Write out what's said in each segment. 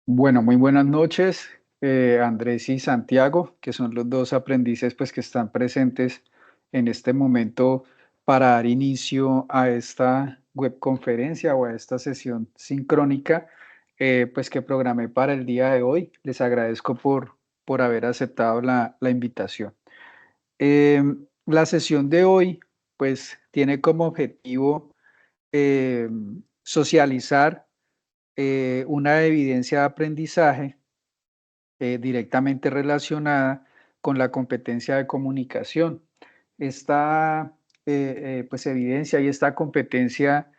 Bueno, muy buenas noches, Andrés y Santiago, que son los dos aprendices pues, que están presentes en este momento para dar inicio a esta webconferencia o a esta sesión sincrónica pues, que programé para el día de hoy. Les agradezco por haber aceptado la invitación. La sesión de hoy pues, tiene como objetivo eh, socializar una evidencia de aprendizaje directamente relacionada con la competencia de comunicación. Esta pues evidencia y esta competencia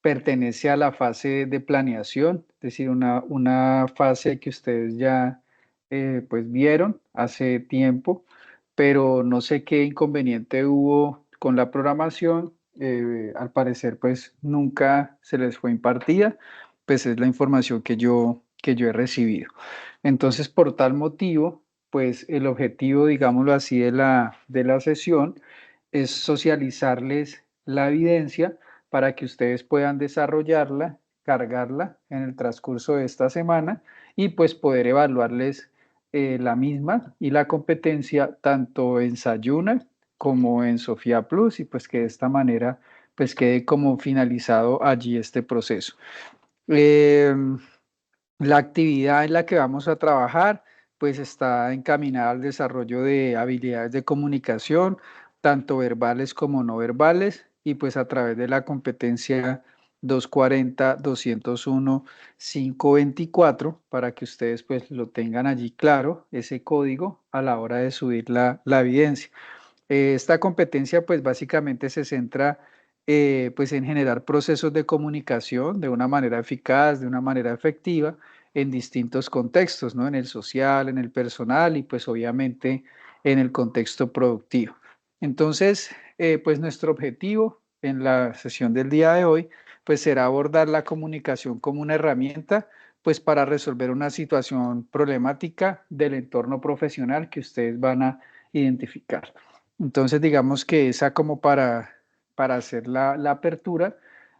pertenece a la fase de planeación, es decir, una fase que ustedes ya pues vieron hace tiempo, pero no sé qué inconveniente hubo con la programación. Al parecer pues nunca se les fue impartida, pues es la información que yo he recibido. Entonces, por tal motivo, pues el objetivo, digámoslo así, de la sesión es socializarles la evidencia para que ustedes puedan desarrollarla, cargarla en el transcurso de esta semana y pues poder evaluarles la misma y la competencia tanto en Sayuna como en Sofía Plus y pues que de esta manera pues quede como finalizado allí este proceso. Em, la actividad en la que vamos a trabajar, pues está encaminada al desarrollo de habilidades de comunicación, tanto verbales como no verbales, y pues a través de la competencia 240-201-524, para que ustedes pues lo tengan allí claro, ese código a la hora de subir la evidencia. Esta competencia pues básicamente se centra pues en generar procesos de comunicación de una manera eficaz, de una manera efectiva en distintos contextos, ¿no? En el social, en el personal y pues obviamente en el contexto productivo. Entonces, pues nuestro objetivo en la sesión del día de hoy pues será abordar la comunicación como una herramienta pues para resolver una situación problemática del entorno profesional que ustedes van a identificar. Entonces, digamos que esa como para hacer la apertura,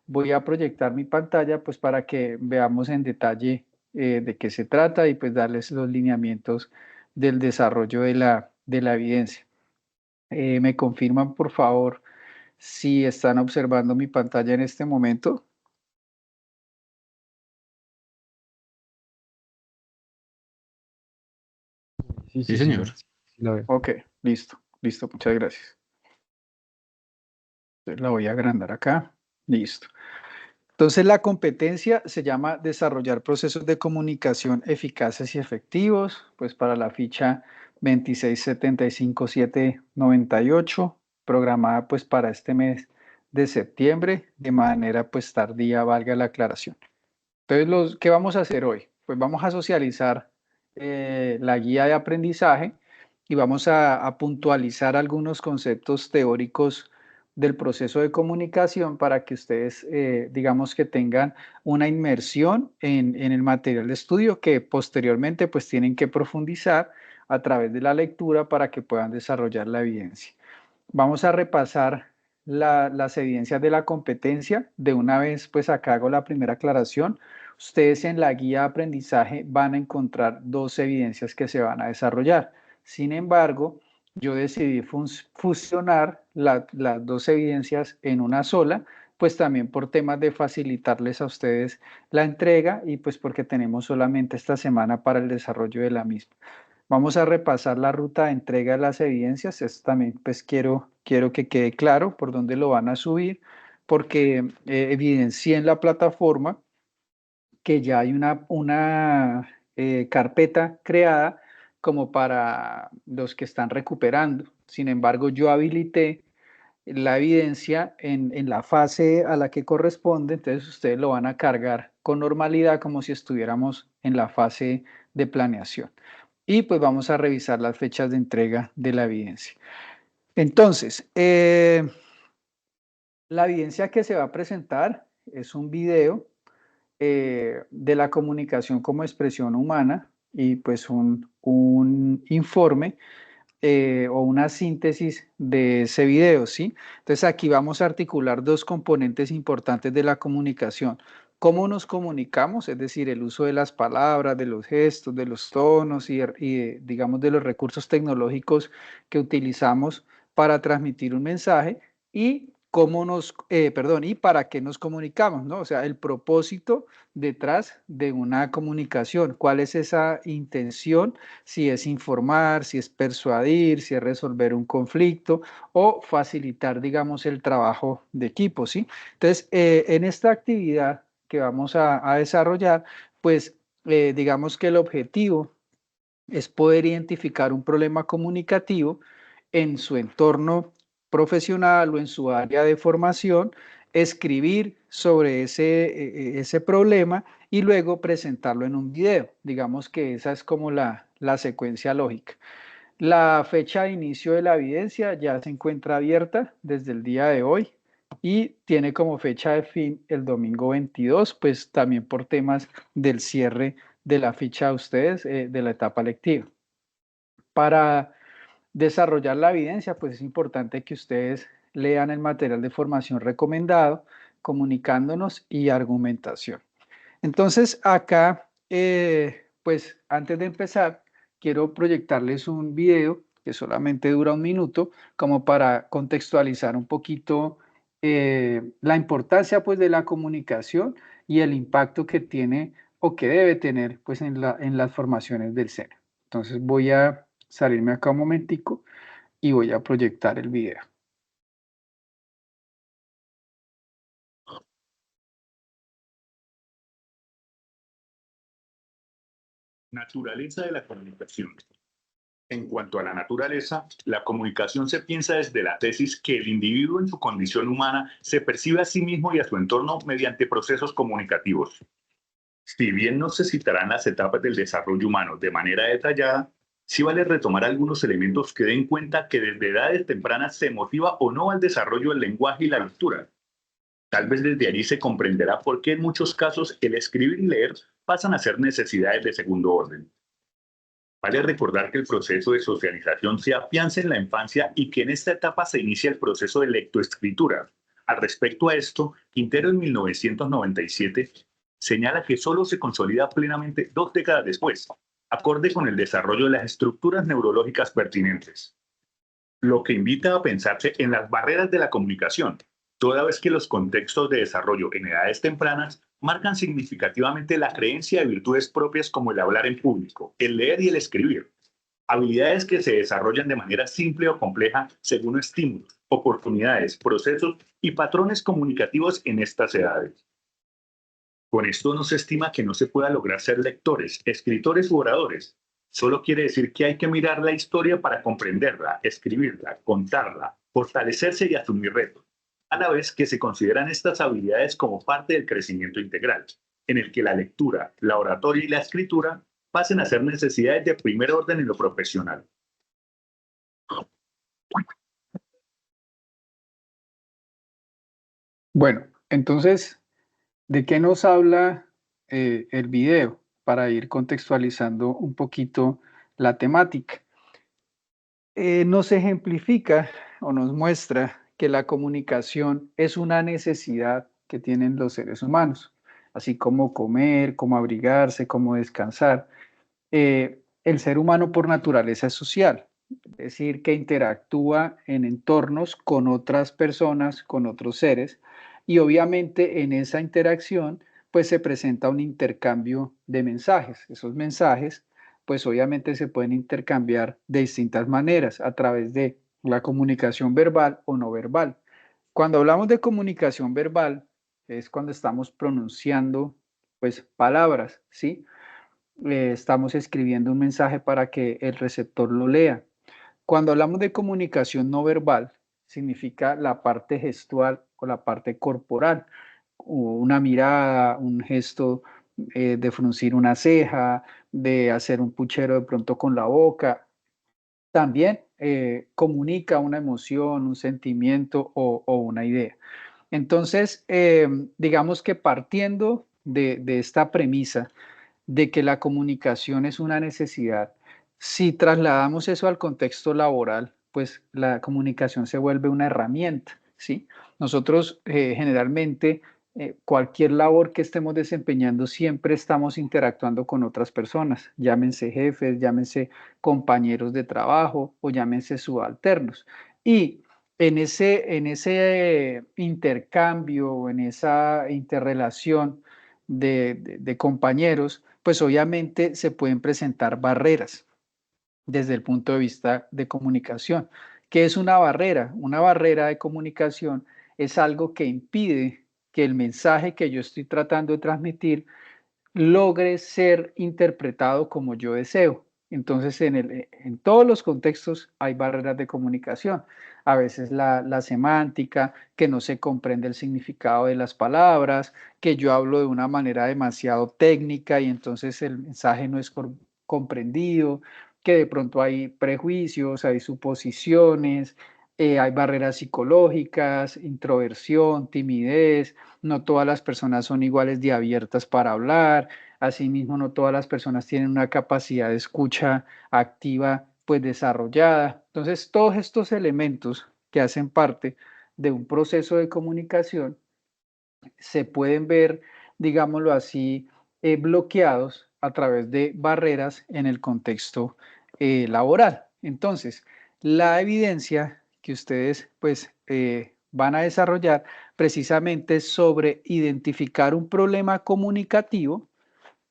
voy a proyectar mi pantalla pues para que veamos en detalle de qué se trata y pues darles los lineamientos del desarrollo de la evidencia. ¿Me confirman, por favor, si están observando mi pantalla en este momento? Sí, Sí, sí, señor. señor. Sí, la veo. Ok, listo, listo, muchas gracias. Entonces la voy a agrandar acá. Listo. Entonces, la competencia se llama desarrollar procesos de comunicación eficaces y efectivos, pues para la ficha 2675798, programada pues para este mes de septiembre, de manera pues tardía, valga la aclaración. Entonces, ¿qué vamos a hacer hoy? Pues vamos a socializar la guía de aprendizaje y vamos a puntualizar algunos conceptos teóricos del proceso de comunicación para que ustedes, digamos que tengan una inmersión en el material de estudio que posteriormente pues tienen que profundizar a través de la lectura para que puedan desarrollar la evidencia. Vamos a repasar las evidencias de la competencia. De una vez, pues acá hago la primera aclaración. Ustedes en la guía de aprendizaje van a encontrar dos evidencias que se van a desarrollar. Sin embargo, yo decidí fusionar las dos evidencias en una sola, pues también por temas de facilitarles a ustedes la entrega y pues porque tenemos solamente esta semana para el desarrollo de la misma. Vamos a repasar la ruta de entrega de las evidencias. Esto también pues quiero que quede claro por dónde lo van a subir, porque evidencié en la plataforma que ya hay una carpeta creada como para los que están recuperando. Sin embargo, yo habilité la evidencia en la fase a la que corresponde, entonces ustedes lo van a cargar con normalidad como si estuviéramos en la fase de planeación. Y pues vamos a revisar las fechas de entrega de la evidencia. Entonces, la evidencia que se va a presentar es un video de la comunicación como expresión humana y pues un informe o una síntesis de ese video, ¿sí? Entonces aquí vamos a articular dos componentes importantes de la comunicación. cómo nos comunicamos, es decir, el uso de las palabras, de los gestos, de los tonos digamos, de los recursos tecnológicos que utilizamos para transmitir un mensaje y y para qué nos comunicamos, ¿no? O sea, el propósito detrás de una comunicación, cuál es esa intención, si es informar, si es persuadir, si es resolver un conflicto o facilitar, digamos, el trabajo de equipo, ¿sí? Entonces, en esta actividad que vamos a desarrollar, pues digamos que el objetivo es poder identificar un problema comunicativo en su entorno profesional o en su área de formación, escribir sobre ese problema y luego presentarlo en un video. Digamos que esa es como la secuencia lógica. La fecha de inicio de la evidencia ya se encuentra abierta desde el día de hoy y tiene como fecha de fin el domingo 22, pues también por temas del cierre de la ficha de ustedes de la etapa lectiva. Para desarrollar la evidencia, pues es importante que ustedes lean el material de formación recomendado, comunicándonos y argumentación. Entonces, acá, pues antes de empezar, quiero proyectarles un video que solamente dura 1 minuto, como para contextualizar un poquito la importancia pues de la comunicación y el impacto que tiene o que debe tener pues en las formaciones del SENA. Entonces voy a salirme acá un momentico y voy a proyectar el video. Naturaleza de la comunicación. En cuanto a la naturaleza, la comunicación se piensa desde la tesis que el individuo en su condición humana se percibe a sí mismo y a su entorno mediante procesos comunicativos. Si bien no se citarán las etapas del desarrollo humano de manera detallada, sí vale retomar algunos elementos que den cuenta que desde edades tempranas se motiva o no al desarrollo del lenguaje y la lectura. Tal vez desde allí se comprenderá por qué en muchos casos el escribir y leer pasan a ser necesidades de segundo orden. Vale recordar que el proceso de socialización se afianza en la infancia y que en esta etapa se inicia el proceso de lectoescritura. Al respecto a esto, Quintero en 1997 señala que solo se consolida plenamente 2 décadas después, acorde con el desarrollo de las estructuras neurológicas pertinentes, lo que invita a pensarse en las barreras de la comunicación, toda vez que los contextos de desarrollo en edades tempranas marcan significativamente la creencia de virtudes propias como el hablar en público, el leer y el escribir, habilidades que se desarrollan de manera simple o compleja según estímulos, oportunidades, procesos y patrones comunicativos en estas edades. Con esto no se estima que no se pueda lograr ser lectores, escritores u oradores. Solo quiere decir que hay que mirar la historia para comprenderla, escribirla, contarla, fortalecerse y asumir retos, a la vez que se consideran estas habilidades como parte del crecimiento integral, en el que la lectura, la oratoria y la escritura pasen a ser necesidades de primer orden en lo profesional. Bueno, entonces, ¿de qué nos habla el video? Para ir contextualizando un poquito la temática. Nos ejemplifica o nos muestra que la comunicación es una necesidad que tienen los seres humanos, así como comer, como abrigarse, como descansar. El ser humano por naturaleza es social, es decir, que interactúa en entornos con otras personas, con otros seres, y obviamente en esa interacción pues se presenta un intercambio de mensajes. Esos mensajes pues obviamente se pueden intercambiar de distintas maneras a través de la comunicación verbal o no verbal. Cuando hablamos de comunicación verbal es cuando estamos pronunciando pues palabras, ¿sí? Estamos escribiendo un mensaje para que el receptor lo lea. Cuando hablamos de comunicación no verbal, significa la parte gestual o la parte corporal, una mirada, un gesto de fruncir una ceja, de hacer un puchero de pronto con la boca. También comunica una emoción, un sentimiento o una idea. Entonces, digamos que partiendo de esta premisa, de que la comunicación es una necesidad. Si trasladamos eso al contexto laboral, pues la comunicación se vuelve una herramienta, ¿sí? Nosotros generalmente cualquier labor que estemos desempeñando, siempre estamos interactuando con otras personas, llámense jefes, llámense compañeros de trabajo o llámense subalternos. Y en ese intercambio, en esa interrelación de compañeros, pues obviamente se pueden presentar barreras desde el punto de vista de comunicación. ¿Qué es una barrera? Una barrera de comunicación es algo que impide que el mensaje que yo estoy tratando de transmitir logre ser interpretado como yo deseo. Entonces, en todos los contextos hay barreras de comunicación. A veces la semántica, que no se comprende el significado de las palabras, que yo hablo de una manera demasiado técnica y entonces el mensaje no es comprendido, que de pronto hay prejuicios, hay suposiciones, hay barreras psicológicas, introversión, timidez. No todas las personas son iguales de abiertas para hablar. Asimismo, no todas las personas tienen una capacidad de escucha activa pues desarrollada. Entonces, todos estos elementos que hacen parte de un proceso de comunicación se pueden ver, digámoslo así, bloqueados a través de barreras en el contexto laboral. Entonces, la evidencia que ustedes pues van a desarrollar precisamente es sobre identificar un problema comunicativo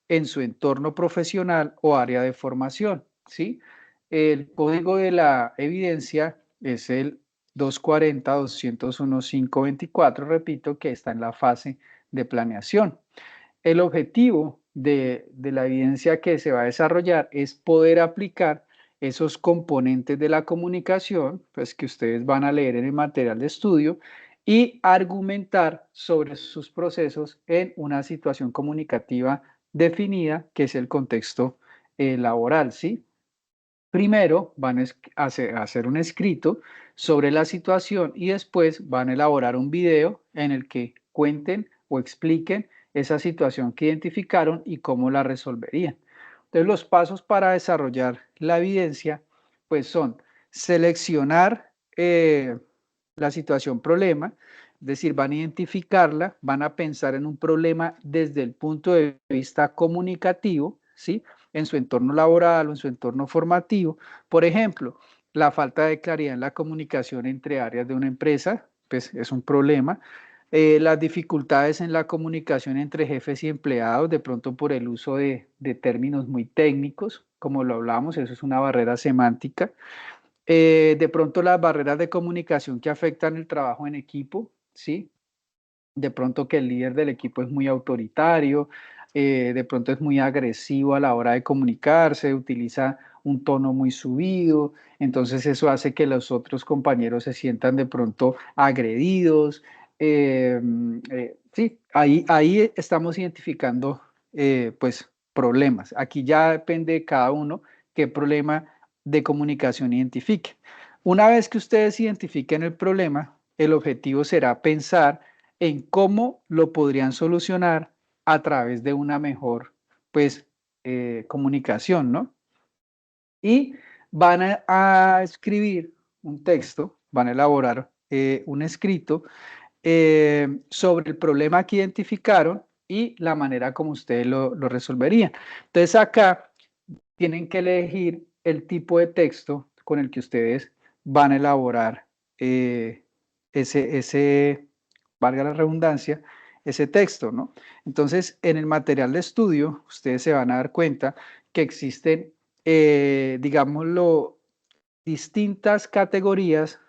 en su entorno profesional o área de formación, ¿sí? El código de la evidencia es el 240-201-524, repito, que está en la fase de planeación. El objetivo de la evidencia que se va a desarrollar es poder aplicar esos componentes de la comunicación, pues que ustedes van a leer en el material de estudio, y argumentar sobre sus procesos en una situación comunicativa definida, que es el contexto laboral, ¿sí? Primero van a hacer un escrito sobre la situación y después van a elaborar un video en el que cuenten o expliquen esa situación que identificaron y cómo la resolverían. Entonces, los pasos para desarrollar la evidencia, pues son seleccionar la situación problema, es decir, van a identificarla, van a pensar en un problema desde el punto de vista comunicativo, ¿sí? En su entorno laboral o en su entorno formativo. Por ejemplo, la falta de claridad en la comunicación entre áreas de una empresa, pues es un problema. Las dificultades en la comunicación entre jefes y empleados, de pronto por el uso de términos muy técnicos, como lo hablamos, eso es una barrera semántica. De pronto las barreras de comunicación que afectan el trabajo en equipo, ¿sí? De pronto que el líder del equipo es muy autoritario, de pronto es muy agresivo a la hora de comunicarse, utiliza un tono muy subido, entonces eso hace que los otros compañeros se sientan de pronto agredidos. Sí, ahí estamos identificando pues problemas. Aquí ya depende de cada uno qué problema de comunicación identifique. Una vez que ustedes identifiquen el problema, el objetivo será pensar en cómo lo podrían solucionar a través de una mejor, pues, comunicación, ¿no? Y van a escribir un texto, van a elaborar un escrito sobre el problema que identificaron y la manera como ustedes lo resolverían. Entonces acá tienen que elegir el tipo de texto con el que ustedes van a elaborar eh, ese, valga la redundancia, ese texto, ¿no? Entonces, en el material de estudio, ustedes se van a dar cuenta que existen, digámoslo, distintas categorías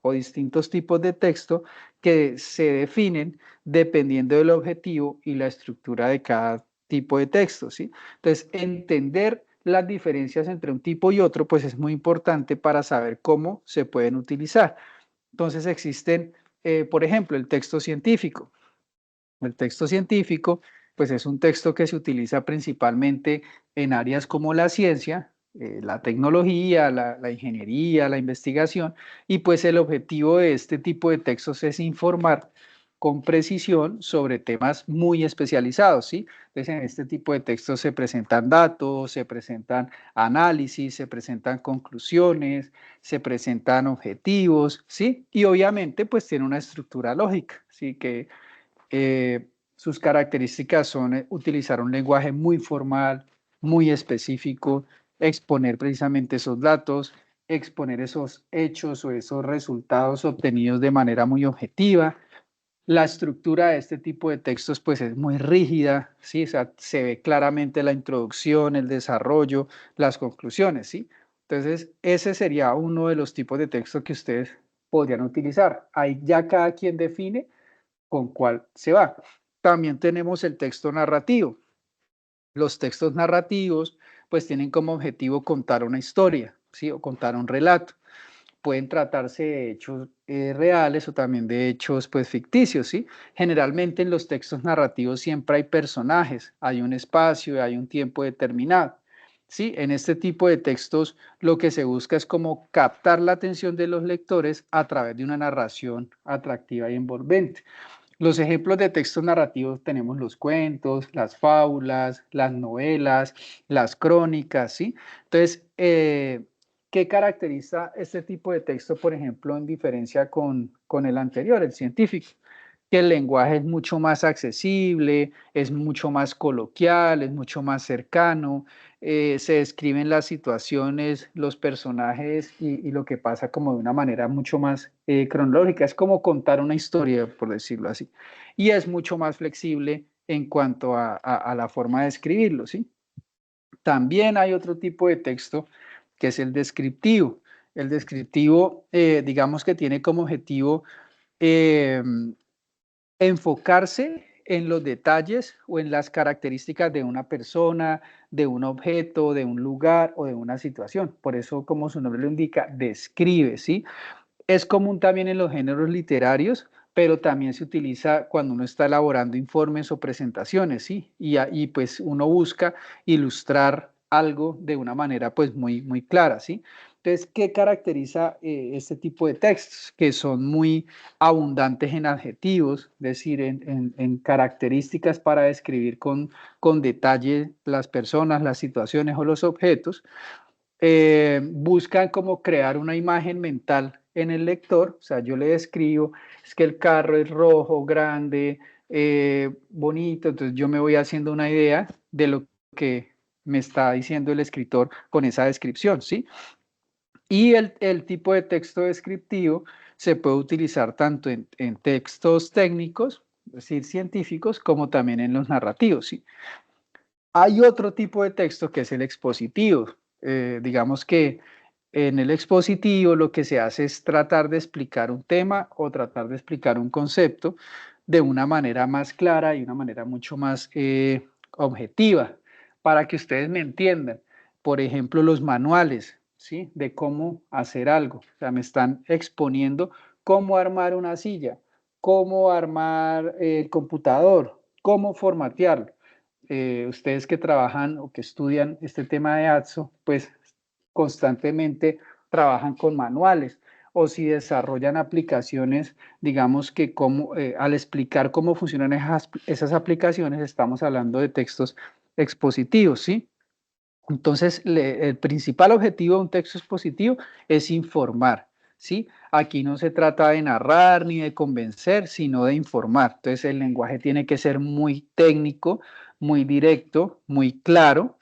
o distintos tipos de texto que se definen dependiendo del objetivo y la estructura de cada tipo de texto, ¿sí? Entonces, entender las diferencias entre un tipo y otro, pues es muy importante para saber cómo se pueden utilizar. Entonces, existen, por ejemplo, el texto científico. El texto científico, pues es un texto que se utiliza principalmente en áreas como la ciencia, la tecnología, la ingeniería, la investigación, y pues el objetivo de este tipo de textos es informar con precisión sobre temas muy especializados, ¿sí? Entonces, en este tipo de textos se presentan datos, se presentan análisis, se presentan conclusiones, se presentan objetivos, ¿sí? Y obviamente, pues tiene una estructura lógica, ¿sí? Que Sus características son utilizar un lenguaje muy formal, muy específico, exponer precisamente esos datos, exponer esos hechos o esos resultados obtenidos de manera muy objetiva. La estructura de este tipo de textos pues es muy rígida, ¿sí? O sea, se ve claramente la introducción, el desarrollo, las conclusiones, ¿sí? Entonces, ese sería uno de los tipos de texto que ustedes podrían utilizar. Ahí ya cada quien define con cuál se va. También tenemos el texto narrativo. Los textos narrativos pues tienen como objetivo contar una historia, ¿sí? O contar un relato. Pueden tratarse de hechos reales o también de hechos pues ficticios, ¿sí? Generalmente en los textos narrativos siempre hay personajes, hay un espacio, hay un tiempo determinado. Sí, en este tipo de textos lo que se busca es como captar la atención de los lectores a través de una narración atractiva y envolvente. Los ejemplos de textos narrativos tenemos los cuentos, las fábulas, las novelas, las crónicas, ¿sí? Entonces, ¿qué caracteriza este tipo de texto, por ejemplo, en diferencia con el anterior, el científico? Que el lenguaje es mucho más accesible, es mucho más coloquial, es mucho más cercano, se describen las situaciones, los personajes y lo que pasa como de una manera mucho más cronológica. Es como contar una historia, por decirlo así. Y es mucho más flexible en cuanto a la forma de escribirlo, ¿sí? También hay otro tipo de texto que es el descriptivo. El descriptivo, digamos que tiene como objetivo eh, enfocarse en los detalles o en las características de una persona, de un objeto, de un lugar o de una situación. Por eso, como su nombre lo indica, describe, ¿sí? Es común también en los géneros literarios, pero también se utiliza cuando uno está elaborando informes o presentaciones, ¿sí? Y pues uno busca ilustrar algo de una manera pues muy clara, ¿sí? Entonces, ¿qué caracteriza este tipo de textos? Que son muy abundantes en adjetivos, es decir, en características para describir con detalle las personas, las situaciones o los objetos. Buscan como crear una imagen mental en el lector, o sea, yo le describo, es que el carro es rojo, grande, bonito, entonces yo me voy haciendo una idea de lo que me está diciendo el escritor con esa descripción, ¿sí? Y el tipo de texto descriptivo se puede utilizar tanto en textos técnicos, es decir, científicos, como también en los narrativos, ¿sí? Hay otro tipo de texto que es el expositivo. Digamos que en el expositivo lo que se hace es tratar de explicar un tema o tratar de explicar un concepto de una manera más clara y una manera mucho más objetiva, para que ustedes me entiendan. Por ejemplo, los manuales, ¿sí? De cómo hacer algo. O sea, me están exponiendo cómo armar una silla, cómo armar el computador, cómo formatearlo. Ustedes que trabajan o que estudian este tema de ATSO, pues constantemente trabajan con manuales o si desarrollan aplicaciones, digamos que como, al explicar cómo funcionan esas aplicaciones, estamos hablando de textos expositivos, ¿sí? Entonces, el principal objetivo de un texto expositivo es informar, ¿sí? Aquí no se trata de narrar ni de convencer, sino de informar. Entonces, el lenguaje tiene que ser muy técnico, muy directo, muy claro.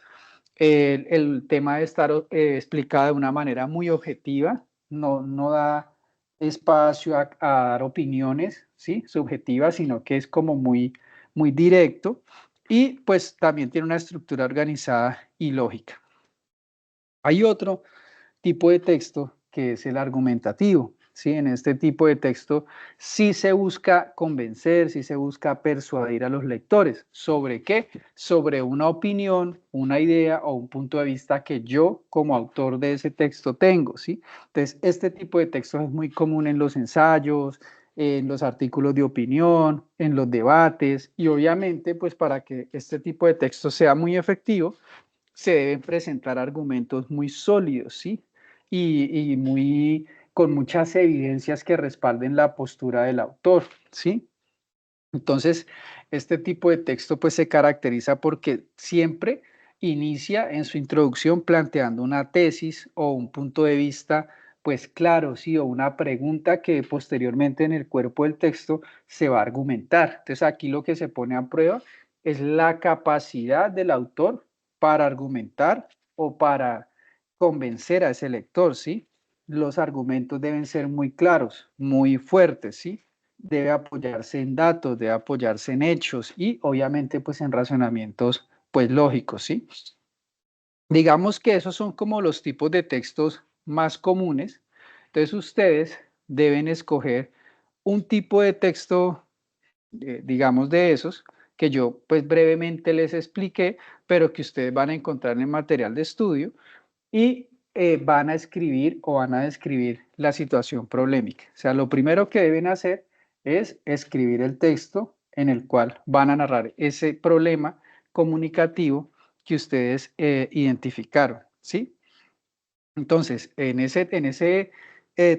El tema debe estar explicado de una manera muy objetiva, no da espacio a dar opiniones, ¿sí? Subjetivas, sino que es como muy directo y pues también tiene una estructura organizada y lógica. Hay otro tipo de texto que es el argumentativo. ¿Sí? En este tipo de texto sí se busca convencer, sí se busca persuadir a los lectores. ¿Sobre qué? Sobre una opinión, una idea o un punto de vista que yo como autor de ese texto tengo. ¿Sí? Entonces, este tipo de textos es muy común en los ensayos, en los artículos de opinión, en los debates y obviamente pues para que este tipo de texto sea muy efectivo, se deben presentar argumentos muy sólidos, ¿sí? Con muchas evidencias que respalden la postura del autor, ¿sí? Entonces, este tipo de texto pues se caracteriza porque siempre inicia en su introducción planteando una tesis o un punto de vista pues claro, sí, o una pregunta que posteriormente en el cuerpo del texto se va a argumentar. Entonces aquí lo que se pone a prueba es la capacidad del autor para argumentar o para convencer a ese lector, ¿sí? Los argumentos deben ser muy claros, muy fuertes, ¿sí? Debe apoyarse en datos, debe apoyarse en hechos y obviamente pues en razonamientos pues lógicos, ¿sí? Digamos que esos son como los tipos de textos más comunes. Entonces ustedes deben escoger un tipo de texto, digamos de esos, que yo pues brevemente les expliqué, pero que ustedes van a encontrar en el material de estudio y van a escribir o van a describir la situación problemática. O sea, lo primero que deben hacer es escribir el texto en el cual van a narrar ese problema comunicativo que ustedes identificaron, ¿sí? Entonces, en ese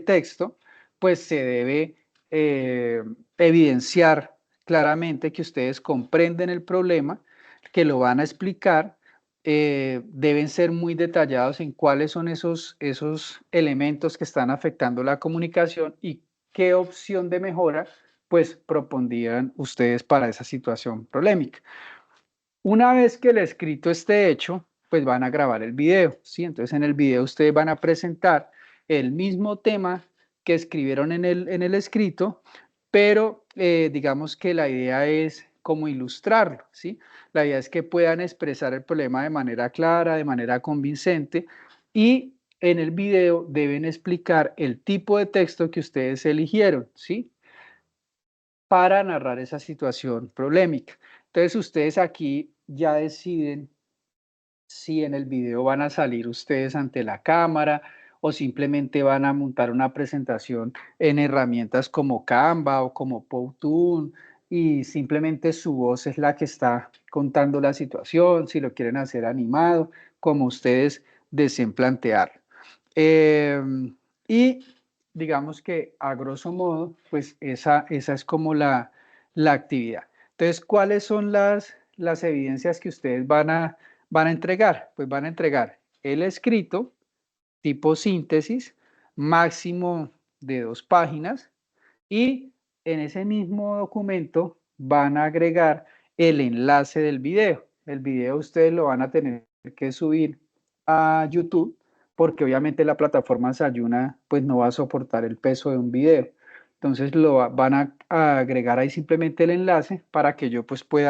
texto, pues se debe eh, evidenciar claramente que ustedes comprenden el problema, que lo van a explicar, deben ser muy detallados en cuáles son esos elementos que están afectando la comunicación y qué opción de mejora, pues propondrían ustedes para esa situación problemática. Una vez que el escrito esté hecho, pues van a grabar el video, ¿sí? Entonces en el video ustedes van a presentar el mismo tema que escribieron en el escrito, pero digamos que la idea es como ilustrarlo, ¿sí? La idea es que puedan expresar el problema de manera clara, de manera convincente y en el video deben explicar el tipo de texto que ustedes eligieron, ¿sí? Para narrar esa situación problemática. Entonces ustedes aquí ya deciden si en el video van a salir ustedes ante la cámara o simplemente van a montar una presentación en herramientas como Canva o como Powtoon y simplemente su voz es la que está contando la situación, si lo quieren hacer animado, como ustedes deseen plantear. Y digamos que a grosso modo, pues esa es como la actividad. Entonces, ¿cuáles son las evidencias que ustedes van a entregar? Pues van a entregar el escrito, tipo síntesis, máximo de 2 páginas, y en ese mismo documento van a agregar el enlace del video. El video ustedes lo van a tener que subir a YouTube porque obviamente la plataforma Sayuna pues no va a soportar el peso de un video. Entonces van a agregar ahí simplemente el enlace para que yo pues pueda